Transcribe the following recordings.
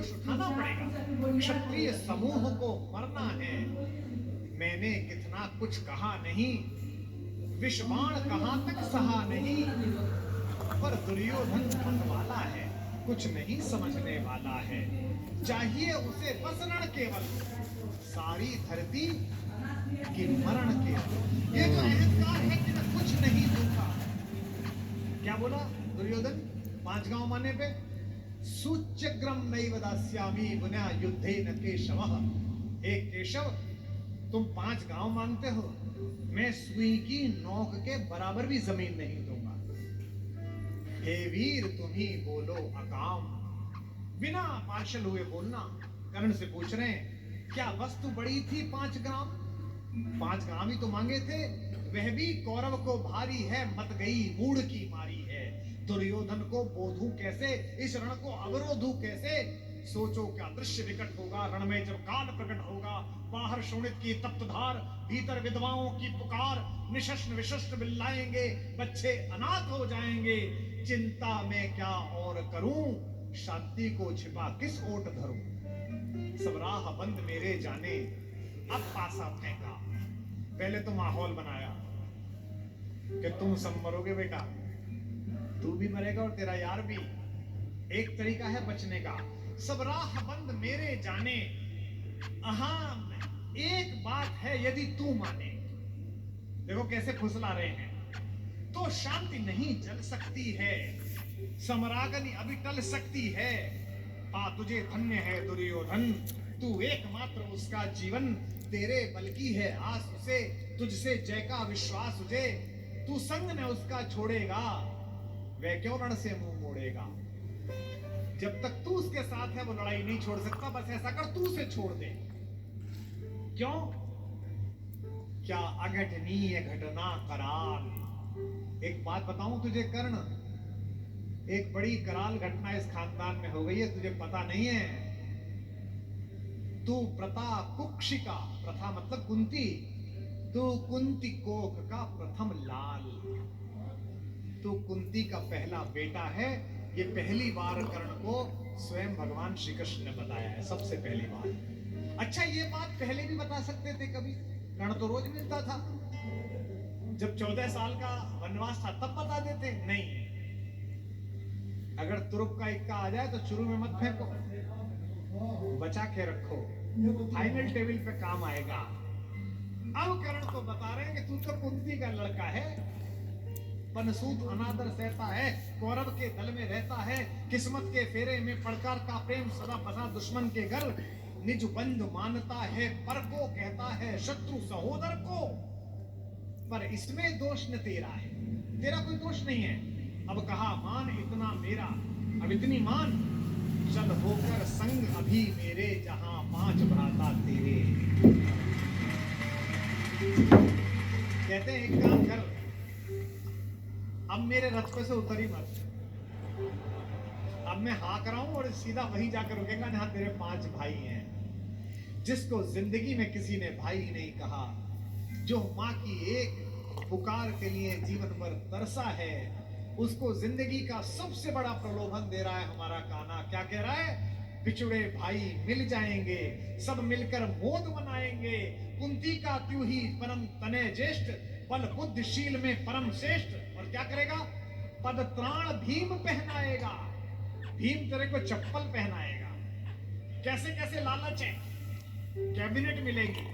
धनुष उठाना पड़ेगा। क्षत्रिय समूह को मरना है। मैंने कितना कुछ कहा नहीं, विषबाण कहां तक सहा नहीं, पर दुर्योधन मतवाला है, कुछ नहीं समझने वाला है। चाहिए उसे बस रण केवल, सारी धरती की मरण केवल। ये जो अहंकार है कि मैं कुछ नहीं दूंगा। क्या बोला दुर्योधन 5 गांव माने पे? सूच्यग्रम नैव दास्यामि पुनः युद्धे न केशवः। हे केशव, तुम 5 गांव मांगते हो, मैं सुई की नोक के बराबर भी जमीन नहीं दूंगा। हे वीर, तुम ही बोलो अकाम। बिना पार्शल हुए बोलना। कर्ण से पूछ रहे हैं, क्या वस्तु बड़ी थी 5 ग्राम? 5 ग्राम ही तो मांगे थे। वह भी कौरव को भारी है, मत गई मूड की मारी है। दुर्योधन को बोधू कैसे, इस रण को अवरोधू कैसे? सोचो क्या दृश्य विकट होगा रण में जब काल प्रकट होगा। बाहर शोणित की तप्त धार, भीतर विधवाओं की पुकार। निशस्त्र विशस्त्र बिल्लाएंगे, बच्चे अनाथ हो जाएंगे। चिंता में क्या और करूं, शांति को छिपा किस ओट धरूं। सब राह बंद मेरे जाने, अब पासा फेंका। पहले तो माहौल बनाया कि तुम सब मरोगे बेटा, तू भी मरेगा और तेरा यार भी। एक तरीका है बचने का, सब राह बंद मेरे जाने। एक बात है यदि तू माने। देखो कैसे फुसला रहे हैं। तो शांति नहीं जल सकती है, समरागनी अभी टल सकती है। तुझे धन्य है दुर्योधन, तू एकमात्र उसका जीवन। तेरे बल की है आस उसे, तुझसे जय का विश्वास तुझे। तू संग न उसका छोड़ेगा, वह क्यों रण से मुंह मोड़ेगा। जब तक तू उसके साथ है वो लड़ाई नहीं छोड़ सकता। बस ऐसा कर, तू उसे छोड़ दे। क्यों? क्या अघटनीय घटना कराल। एक बात बताऊं तुझे कर्ण, एक बड़ी कराल घटना इस खानदान में हो गई है, तुझे पता नहीं है। तू प्रता कुक्षिका, प्रथा मतलब कुंती, तू कुंती कोक का प्रथम लाल। तू कुंती का पहला बेटा है। ये पहली बार कर्ण को स्वयं भगवान श्री कृष्ण ने बताया है, सबसे पहली बार। अच्छा, ये बात पहले भी बता सकते थे कभी, कर्ण तो रोज मिलता था। जब 14 साल का वनवास था तब बता देते। नहीं, अगर तुरुप का इक्का आ जाए तो शुरू में मत फेंको, बचा के रखो, फाइनल टेबल पे काम आएगा। अब कर्ण को बता रहे हैं कि तू तो कुंती का लड़का है, पनसूत अनादर सहता है, कौरव के दल में रहता है। किस्मत के फेरे में पड़कर का प्रेम सदा फंसा दुश्मन के घर। निज बंधु मानता है पर को, कहता है शत्रु सहोदर को। पर इसमें दोष न तेरा है, तेरा कोई दोष नहीं है। अब कहा मान इतना मेरा, अब इतनी मान। चल होकर संग अभी मेरे, जहां 5 भ्राता तेरे। कहते हैं एक काम कर, अब मेरे रथ पे से उतर ही मत। अब मैं हाँ कराऊं और सीधा वहीं जाकर रुकेगा जहां तेरे 5 भाई हैं। जिसको जिंदगी में किसी ने भाई ही नहीं कहा, जो माँ की एक पुकार के लिए जीवन भर तरसा है, उसको जिंदगी का सबसे बड़ा प्रलोभन दे रहा है हमारा कान्हा। क्या कह रहा है? बिछुड़े भाई मिल जाएंगे, सब मिलकर मोद मनाएंगे। कुंती का त्यू ही परम तनय ज्येष्ठ, बल बुद्धिशील में परम श्रेष्ठ। और क्या करेगा? पद त्राण भीम पहनाएगा। भीम तेरे को चप्पल पहनाएगा। कैसे कैसे लालच है, कैबिनेट मिलेगी,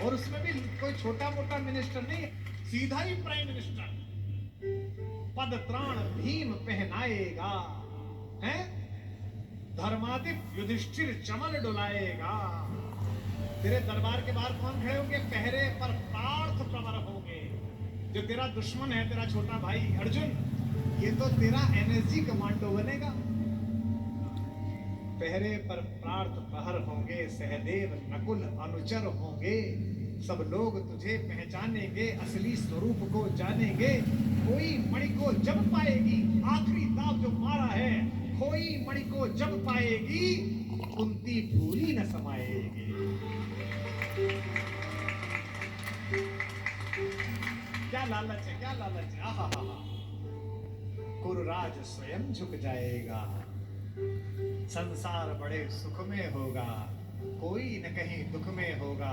और उसमें भी कोई छोटा मोटा मिनिस्टर नहीं, सीधा ही प्राइम मिनिस्टर। पद त्राण भीम पहनाएगा, हैं? धर्माधिप युधिष्ठिर चमन डुलाएगा। तेरे दरबार के बाहर कौन खड़े होंगे? पहरे पर पार्थ प्रवर होंगे। जो तेरा दुश्मन है, तेरा छोटा भाई अर्जुन, ये तो तेरा एनएसजी कमांडो बनेगा। पहरे पर पार्थ प्रहर होंगे, सहदेव नकुल अनुचर होंगे। सब लोग तुझे पहचानेंगे, असली स्वरूप को जानेंगे। कोई मणि को जब पाएगी, आखिरी दाव जो मारा है, खोई मणि को जब पाएगी, कुंती भूली न समाएगी। क्या लालच है, क्या लालच है। आहा हा हा। गुरुराज स्वयं झुक जाएगा। संसार बड़े सुख में होगा, कोई न कहीं दुख में होगा।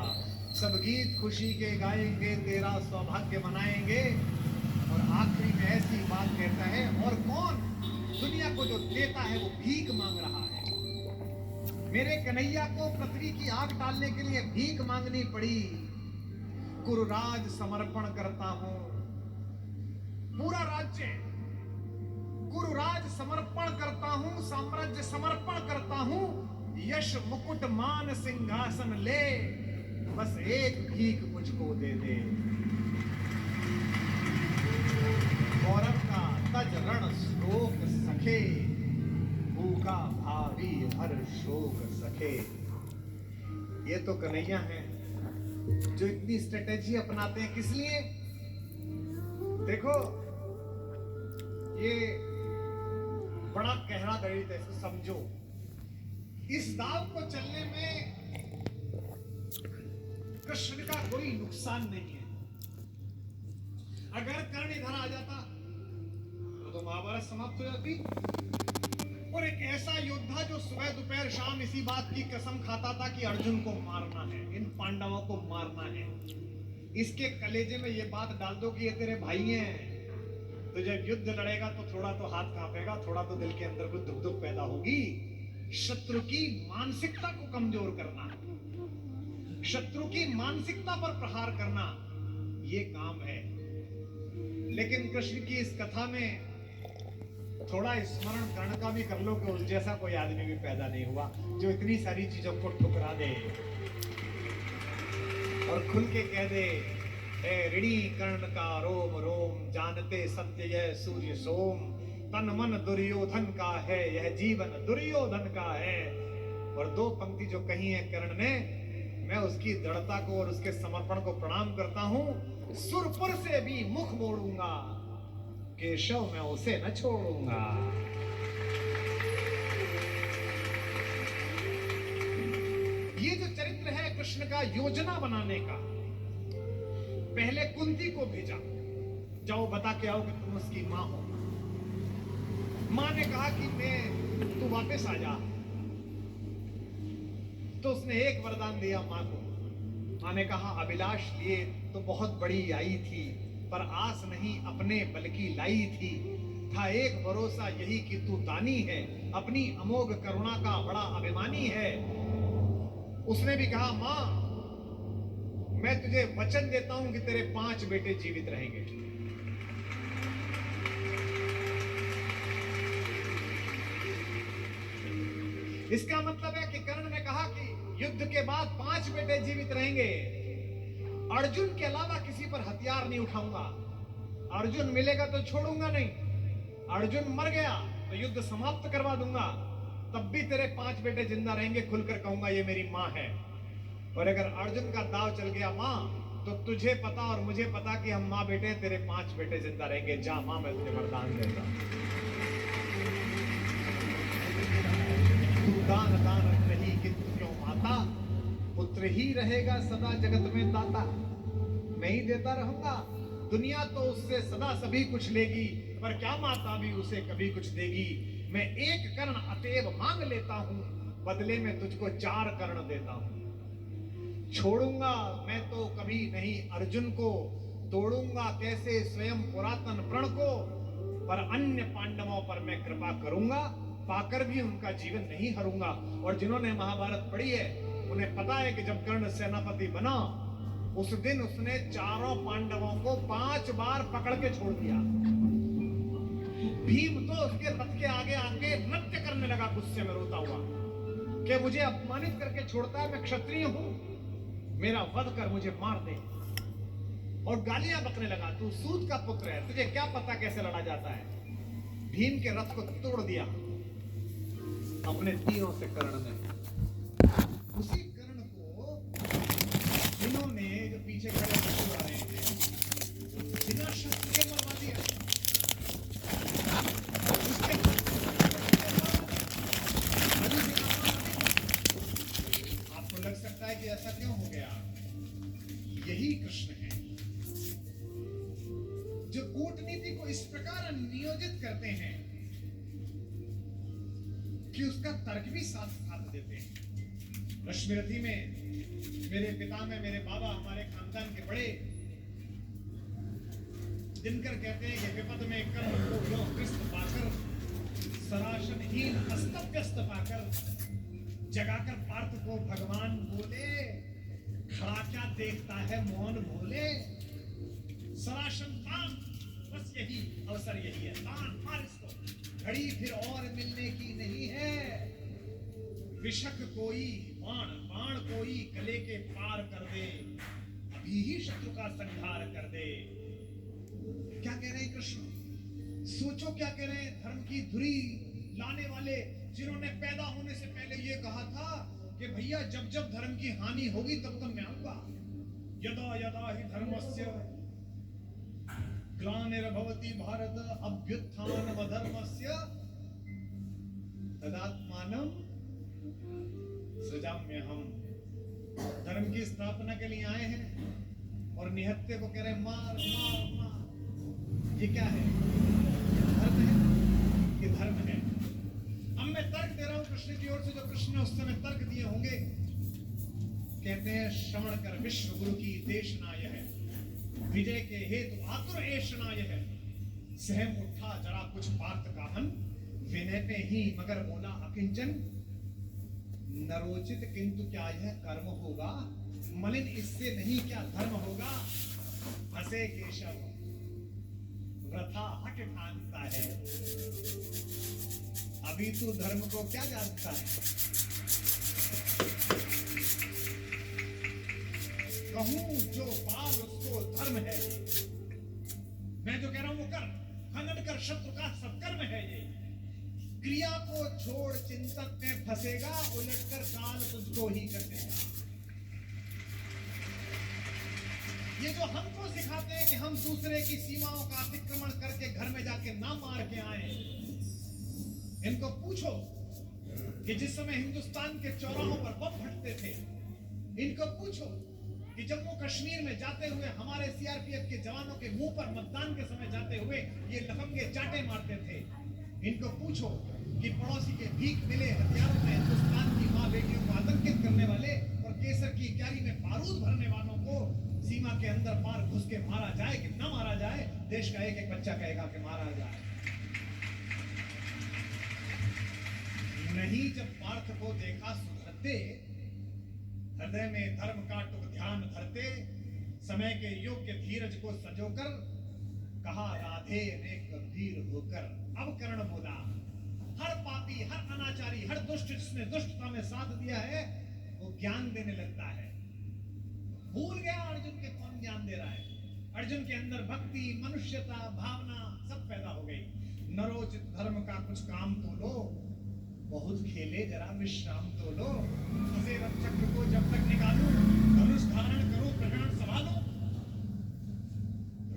सब गीत खुशी के गाएंगे, तेरा सौभाग्य मनाएंगे। और आखिरी में ऐसी बात कहता है, और कौन दुनिया को जो देता है वो भीख मांग रहा है। मेरे कन्हैया को पृथ्वी की आग डालने के लिए भीख मांगनी पड़ी। गुरुराज समर्पण करता हूं, पूरा राज्य गुरुराज समर्पण करता हूं, साम्राज्य समर्पण करता हूं। यश मुकुट मान सिंहासन ले, बस एक भीख मुझको दे दे। गौरव का तज रण शोक सखे, भूखा भावी हर शोक सखे। ये तो कन्हैया है जो इतनी स्ट्रेटेजी अपनाते हैं। किस लिए? देखो, ये बड़ा गहरा गणित है, इसको समझो। इस दाव को चलने में कृष्ण का कोई नुकसान नहीं है। अगर कर्ण इधर आ जाता तो महाभारत समाप्त हो जाती। और एक ऐसा योद्धा जो सुबह दोपहर शाम इसी बात की कसम खाता था कि अर्जुन को मारना है, इन पांडवों को मारना है। इसके कलेजे में ये बात डाल दो कि ये तेरे भाई हैं, तो जब युद्ध लड़ेगा तो थोड़ा तो हाथ कांपेगा, थोड़ा तो दिल के अंदर कुछ दुख दुख पैदा होगी। शत्रु की मानसिकता को कमजोर करना, शत्रु की मानसिकता पर प्रहार करना, ये काम है। लेकिन कृष्ण की इस कथा में थोड़ा स्मरण कर्ण का भी कर लो कि उस जैसा कोई आदमी भी पैदा नहीं हुआ जो इतनी सारी चीजों को ठुकरा दे और खुल के कह दे, हे ऋणी कर्ण का रोम रोम, जानते सत्य यह सूर्य सोम। तन मन दुर्योधन का है, यह जीवन दुर्योधन का है। और दो पंक्ति जो कही है कर्ण ने, मैं उसकी दृढ़ता को और उसके समर्पण को प्रणाम करता हूं। सुरपुर से भी मुख मोड़ूंगा, केशव मैं उसे न छोड़ूंगा। ये जो चरित्र है कृष्ण का योजना बनाने का, पहले कुंती को भेजा, जाओ बता के आओ कि तुम उसकी मां हो। मां ने कहा कि तू वापस आ जा। तो उसने एक वरदान दिया मां को। मां ने कहा, अभिलाष लिए तो बहुत बड़ी आई थी, पर आस नहीं अपने बल की लाई थी। था एक भरोसा यही कि तू दानी है, अपनी अमोघ करुणा का बड़ा अभिमानी है। उसने भी कहा, मां मैं तुझे वचन देता हूं कि तेरे 5 बेटे जीवित रहेंगे। इसका मतलब है कि कर्ण ने कहा कि युद्ध के बाद 5 बेटे जीवित रहेंगे। अर्जुन के अलावा किसी पर हथियार नहीं उठाऊंगा। अर्जुन मिलेगा तो छोड़ूंगा नहीं। अर्जुन मर गया तो युद्ध समाप्त करवा दूंगा, तब भी तेरे 5 बेटे जिंदा रहेंगे। खुलकर कहूंगा ये मेरी मां है। और अगर अर्जुन का दाव चल गया मां, तो तुझे पता और मुझे पता कि हम मां बेटे, तेरे 5 बेटे जिंदा रहेंगे। जा मां, मैं तुझे वरदान देता हूं। तू दान दान नहीं किंतु क्यों माता, पुत्र ही रहेगा सदा जगत में दाता। मैं ही देता रहूंगा। दुनिया तो उससे सदा सभी कुछ लेगी, पर क्या माता भी उसे कभी कुछ देगी। मैं एक कर्ण अतएव मांग लेता हूं, बदले में तुझको 4 कर्ण देता हूं। छोड़ूंगा मैं तो कभी नहीं अर्जुन को, तोड़ूंगा कैसे स्वयं पुरातन प्रण को। पर अन्य पांडवों पर मैं कृपा करूंगा, पाकर भी उनका जीवन नहीं हरूंगा। और जिन्होंने महाभारत पढ़ी है उन्हें पता है कि जब कर्ण सेनापति बना, उस दिन उसने 4 पांडवों को 5 बार पकड़ के छोड़ दिया। भीम तो उसके रथ के आगे आके नृत्य करने लगा, गुस्से में रोता हुआ कि मुझे अपमानित करके छोड़ता है, मैं क्षत्रिय हूं, मेरा वध कर मुझे मार दे। और गालियां बकने लगा, तू सूत का पुत्र है, तुझे क्या पता कैसे लड़ा जाता है। भीम के रथ को तोड़ दिया अपने तीरों से कर्ण ने। उसी कर्ण को इन्होंने जो पीछे खड़े आ रहे थे बिना शस्त्र के मरवा दिया। आपको लग सकता है कि ऐसा क्यों हो गया? यही कृष्ण है जो कूटनीति को इस प्रकार नियोजित करते हैं कि उसका तर्क भी साथ साथ देते हैं। रश्मिरथी में मेरे पिता में मेरे बाबा हमारे खानदान के बड़े दिनकर कहते हैं कि विपद में कर्म को यो कृष्ण पाकर सराशनहीन अस्त व्यस्त पाकर जगाकर पार्थ को भगवान बोले, खड़ा क्या देखता है मौन भोले, सराशन तान, बस यही अवसर यही है, तान मार इसको, घड़ी फिर और मिलने की नहीं है, विषक कोई बाण बाण कोई गले के पार कर दे, अभी ही शत्रु का संहार कर दे। क्या कह रहे हैं कृष्ण? सोचो क्या कह रहे हैं। धर्म की धुरी लाने वाले जिन्होंने पैदा होने से पहले ये कहा था कि भैया जब जब धर्म की हानि होगी तब तब मैं आऊंगा, यदा यदा ही धर्मस्य ग्लानिर्भवति भारत अभ्युत्थानमधर्मस्य तदात्मानं सृजाम्यहम्। धर्म की स्थापना के लिए आए हैं और निहत्थे को कह रहे हैं मार मार मार। ये क्या है? धर्म है? ये धर्म है। अब मैं तर्क दे रहा हूं कृष्ण की ओर से, जो कृष्ण ने उस समय तर्क दिए होंगे। कहते हैं श्रवण कर विश्व गुरु की देशना यह है, विजय के हेतु आतुर ऐशना यह है, सहम उठा जरा कुछ पार्थ का मन, विनय पे ही मगर बोला अकिंचन, नरोचित किंतु क्या यह कर्म होगा, मलिन इससे नहीं क्या धर्म होगा। हंसे केशव व्रथा हट ठानता है, अभी तू धर्म को क्या जानता है। कहूं जो बाल उसको धर्म है ये, मैं जो कह रहा हूं वो कर, खनन कर शत्रु का सत्कर्म है ये। क्रिया को छोड़ चिंतन में फंसेगा, उलटकर काल तुझको ही कटेगा। ये जो हमको सिखाते हैं कि हम दूसरे की सीमाओं का अतिक्रमण करके घर में जाके ना मार के आए, इनको पूछो कि जिस समय हिंदुस्तान के चौराहों पर बम फटते थे, इनको पूछो कि जम्मू कश्मीर में जाते हुए हमारे सीआरपीएफ के जवानों के मुंह पर मतदान के समय जाते हुए ये लफंगे चाटे मारते थे। इनको पूछो कि पड़ोसी के भीख मिले हथियारों में हिंदुस्तान की मां बेटियों को आतंकित करने वाले और केसर की क्यारी में बारूद भरने वालों को सीमा के अंदर पार घुस के मारा जाए कि न मारा जाए। देश का एक एक बच्चा कहेगा कि मारा जाए। नहीं जब पार्थ को देखा सुधरते, हृदय में धर्म का टुक ध्यान धरते, समय के योग्य धीरज को सजोकर कहा राधे ने गंभीर होकर। अब कर्ण बोला, हर पापी, हर अनाचारी, हर दुष्ट जिसने दुष्टता में साथ दिया है वो ज्ञान देने लगता है। भूल गया अर्जुन के कौन ज्ञान दे रहा है। अर्जुन के अंदर भक्ति, मनुष्यता, भावना सब पैदा हो गई। नरोचित धर्म का कुछ काम तो लो, बहुत खेले जरा विश्राम तो लो। फंसे चक्र को जब तक निकालूं, धनुष धारण करो, ग्रहण संभालो।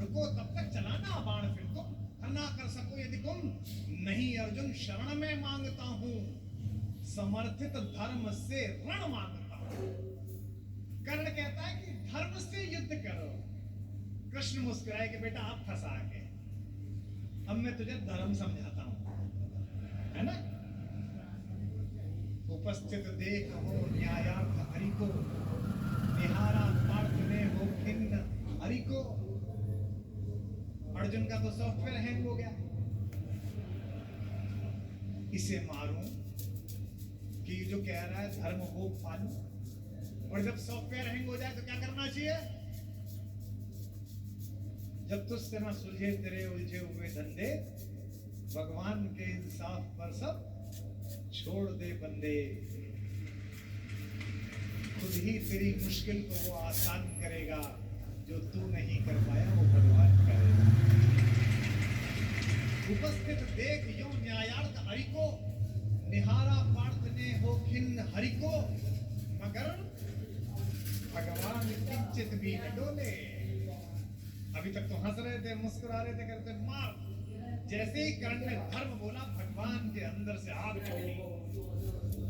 रुको तब तक चलाना बाण फिर तुम, करना कर सको यदि तुम। नहीं अर्जुन शरण में मांगता हूं, समर्थित धर्म से रण मांगता हूं। कर्ण कहता है कि धर्म से युद्ध करो। कृष्ण मुस्कुराए कि बेटा आप फंसा के, अब मैं तुझे धर्म समझाता हूं, है ना। उपस्थित देख हो न्यायार्थ हरि को, निहारा पार्थ ने हो खिन्न हरि को। अर्जुन का तो सॉफ्टवेयर हैंग हो गया। इसे मारूं कि जो कह रहा है धर्म हो पालू। और जब सॉफ्टवेयर हैंग हो जाए तो क्या करना चाहिए? जब तुझसे ना सुलझे तेरे उलझे हुए धंधे, भगवान के इंसाफ पर सब छोड़ दे बंदे। खुद ही तेरी मुश्किल को वो आसान करेगा, जो तू नहीं कर पाया वो भगवान करेगा। उपस्थित देख यो न्यायार्थ हरि को, निहारा पार्थ ने हो खिन्न हरि को, मगर भगवान किंचित भी न डोले। अभी तक तो हंस रहे थे, मुस्कुरा रहे थे, करते मार। जैसे ही कर्ण ने धर्म बोला, भगवान के अंदर से आग निकली।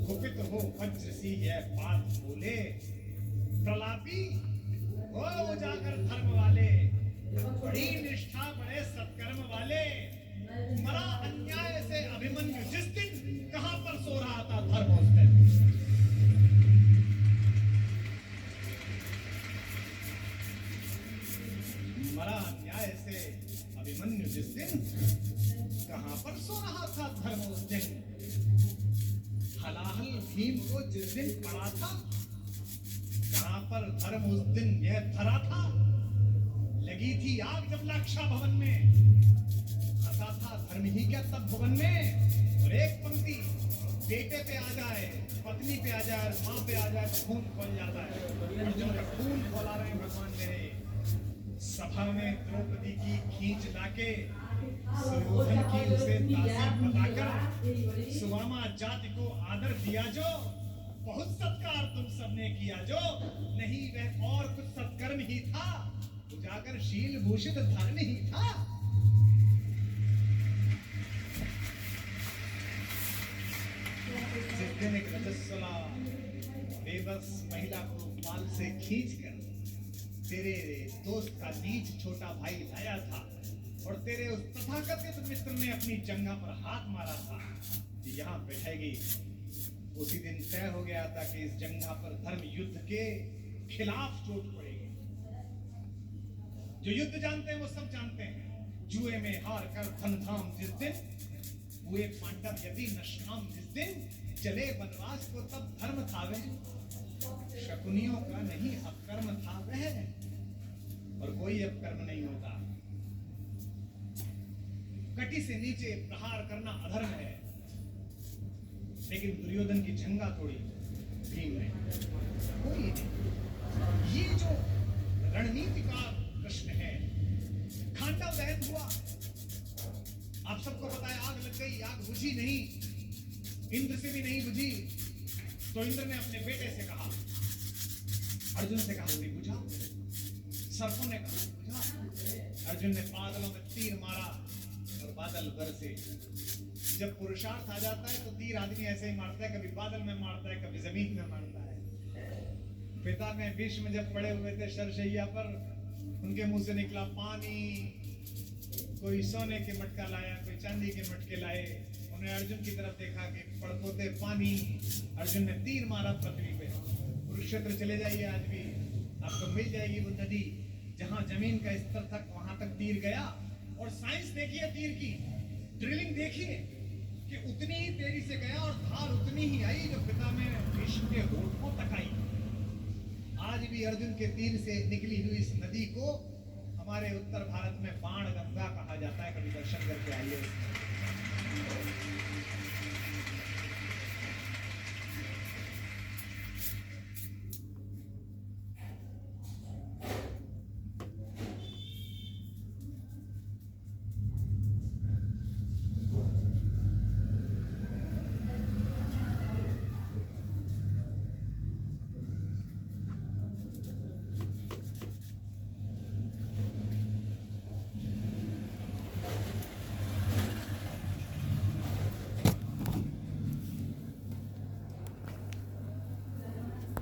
कुपित हो वज्र सी यह बात बोले, प्रलापी हो उजागर धर्म वाले, बड़ी निष्ठा बड़े सत्कर्म वाले। मरा अन्याय से अभिमन्यु जिस दिन, कहां पर सो था धर्म उस दिन। हलाहल भीम को जिस दिन पड़ा था, जहां पर धर्म उस दिन यह धरा था, लगी थी आग जब लाक्षा भवन में, हंसा था धर्म ही क्या तब भवन में। और एक पंक्ति बेटे पे आ जाए, पत्नी पे आ जाए, माँ पे आ जाए तो खून खोल जाता है। अर्जुन का खून खोला रहे भगवान मेरे। सभा में द्रौपदी की खींच लाके सुयोधन की उसे दासी बताकर सुवामा जाति को आदर दिया जो, बहुत सत्कार तुम सबने किया जो, नहीं वह और कुछ सत्कर्म ही था, उजागर शील भूषित धर्म ही था। जिस दिन एक रजस्वला बेबस महिला को बाल से खींचकर तेरे दोस्त का नीच छोटा भाई लाया था, और तेरे उस तथाकथित मित्र ने अपनी जंघा पर हाथ मारा था कि यहाँ बैठेगी, उसी दिन तय हो गया था कि इस जंघा पर धर्म युद्ध के खिलाफ चोट पड़ेगी। जो युद्ध जानते हैं वो सब जानते हैं। जुए में हार कर धन धाम जिस दिन हुए पांडव यदि नष्काम, जिस दिन चले वनवास को तब धर्म था वह, शकुनियों का नहीं अपकर्म था वह, और कोई अपकर्म नहीं होता। कटी से नीचे प्रहार करना अधर्म है, लेकिन दुर्योधन की जंगा तोड़ी भीम ने, कोई नहीं। ये जो रणनीति का प्रश्न है, खांडव दहन हुआ, आप सबको पता है, आग लग गई, आग बुझी नहीं, इंद्र से भी नहीं बुझी, तो इंद्र ने अपने बेटे से कहा, अर्जुन से कहा नहीं बुझा, सर्पों ने कहा बुझा। अर्जुन ने बादलों में तीर मारा और बादल बरसे। जब पुरुषार्थ आ जाता है तो तीर आदमी ऐसे ही मारता है, कभी बादल में मारता है, कभी जमीन में मारता है। पिता में भीष्म जब पड़े हुए थे शरशैया पर, उनके मुंह से निकला पानी, कोई सोने के मटका लाया, कोई चांदी के मटके लाए, उन्होंने अर्जुन की तरफ देखा कि पड़पोते पानी, अर्जुन ने तीर मारा पृथ्वी पे। कुरुक्षेत्र चले जाइए, आज भी आपको मिल जाएगी वो नदी जहां जमीन का स्तर तक, वहां तक तीर गया। और साइंस देखिए तीर की, ड्रिलिंग देखिए कि उतनी ही तेजी से गया और धार उतनी ही आई जो पिता में भीष्म के होठों तक आई। आज भी अर्जुन के तीर से निकली हुई इस नदी को हमारे उत्तर भारत में बाण गंगा कहा जाता है, कभी दर्शन करके आइए।